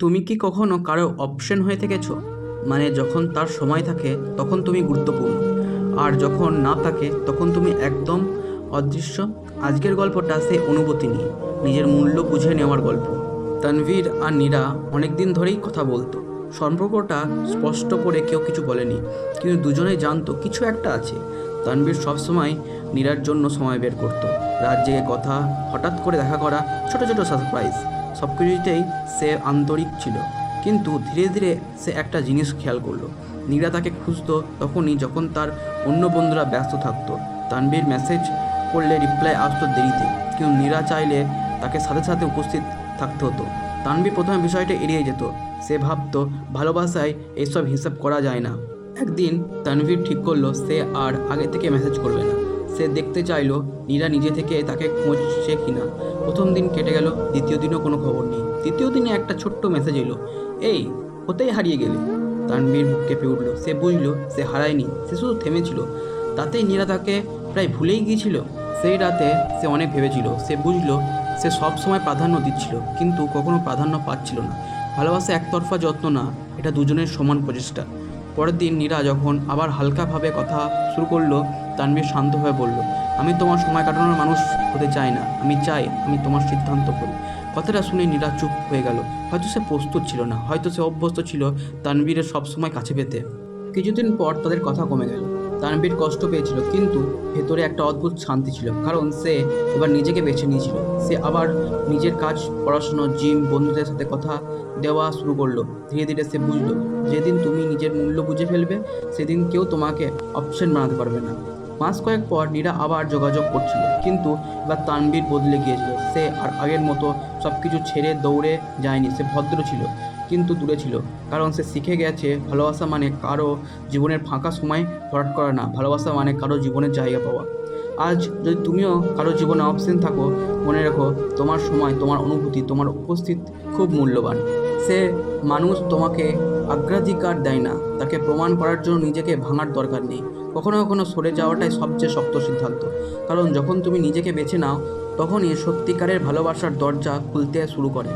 তুমি কি কখনো কারো অপশন হয়ে থেকেছো? মানে যখন তার সময় থাকে তখন তুমি গুরুত্বপূর্ণ, আর যখন না থাকে তখন তুমি একদম অদৃশ্য। আজকের গল্পটা সেই অনুভূতি নিয়ে, নিজের মূল্য বুঝে নেওয়ার গল্প। তানভীর আর নীরা অনেক দিন ধরেই কথা বলতো। সম্পর্কটা স্পষ্ট করে কেউ কিছু বলেনি, কিন্তু দুজনেই জানতো কিছু একটা আছে। তানভীর সবসময় নীরার জন্য সময় বের করতো, রাত জেগে কথা, হঠাৎ করে দেখা করা, ছোট ছোট সারপ্রাইজ, সব কিছুতেই সে আন্তরিক ছিল। কিন্তু ধীরে ধীরে সে একটা জিনিস খেয়াল করলো, নীরা তাকে খুঁজতো তখনই যখন তার অন্য বন্ধুরা ব্যস্ত থাকতো। তানভীর মেসেজ করলে রিপ্লাই আসতো দেরিতে, কিন্তু নীরা চাইলে তাকে সাথে সাথে উপস্থিত থাকতে হতো। তানভীর প্রথমে বিষয়টা এড়িয়ে যেত। সে ভাবতো ভালোবাসায় এইসব হিসাব করা যায় না। একদিন তানভীর ঠিক করলো সে আর আগে থেকে মেসেজ করবে না। সে দেখতে চাইলো নীরা নিজে থেকে তাকে খুঁজছে কিনা। প্রথম দিন কেটে গেল, দ্বিতীয় দিনও কোনো খবর নেই। তৃতীয় দিনে একটা ছোট্ট মেসেজ এলো, এই হতেই হারিয়ে গেলে। তানভীর বুক কেঁপে উঠল। সে বুঝলো সে হারায়নি, সে শুধু থেমেছিল। তাতেই নীরা তাকে প্রায় ভুলেই গিয়েছিল। সেই রাতে সে অনেক ভেবেছিল। সে বুঝলো সে সব সময় প্রাধান্য দিচ্ছিল, কিন্তু কখনো প্রাধান্য পাচ্ছিল না। ভালোবাসা একতরফা যত্ন না, এটা দুজনের সমান প্রচেষ্টা। পরের দিন নীরা যখন আবার হালকাভাবে কথা শুরু করলো, তানভীর শান্তভাবে বলল, আমি তোমার সময় কাটানোর মানুষ হতে চাই না, আমি চাই আমি তোমার সিদ্ধান্ত করি। কথাটা শুনে নীরা চুপ হয়ে গেল। হয়তো সে প্রস্তুত ছিল না, হয়তো সে অভ্যস্ত ছিল তানভীরের সবসময় কাছে পেতে। কিছুদিন পর তাদের কথা কমে গেল। তানভীর কষ্ট পেয়েছিল, কিন্তু ভেতরে একটা অদ্ভুত শান্তি ছিল, কারণ সে এবার নিজেকে বেছে নিয়েছিল। সে আবার নিজের কাজ, পড়াশুনো, জিম, বন্ধুদের সাথে কথা দেওয়া শুরু করলো। ধীরে ধীরে সে বুঝলো, যেদিন তুমি নিজের মূল্য বুঝে ফেলবে সেদিন কেউ তোমাকে অপশন বানাতে পারবে না। মাস কয়েক পর নীরা আবার যোগাযোগ করছিল, কিন্তু এবার তানভীর বদলে গিয়েছিল। সে আর আগের মতো সব কিছু ছেড়ে দৌড়ে যায়নি। সে ভদ্র ছিল, কিন্তু দূরে ছিল, কারণ সে শিখে গেছে ভালোবাসা মানে কারো জীবনের ফাঁকা সময় ভরাট করা না, ভালোবাসা মানে কারো জীবনের জায়গা পাওয়া। আজ যদি তুমিও কারো জীবনে অপশন থাকো, মনে রেখো তোমার সময়, তোমার অনুভূতি, তোমার উপস্থিত খুব মূল্যবান। সে মানুষ তোমাকে অগ্রাধিকার দেয় না, তাকে প্রমাণ করার জন্য নিজেকে ভাঙার দরকার নেই। কখনো কখনো সরে যাওয়াটাই সবচেয়ে শক্ত সিদ্ধান্ত, কারণ যখন তুমি নিজেকে বেছে নাও তখনই সত্যিকারের ভালোবাসার দরজা খুলতে শুরু করে।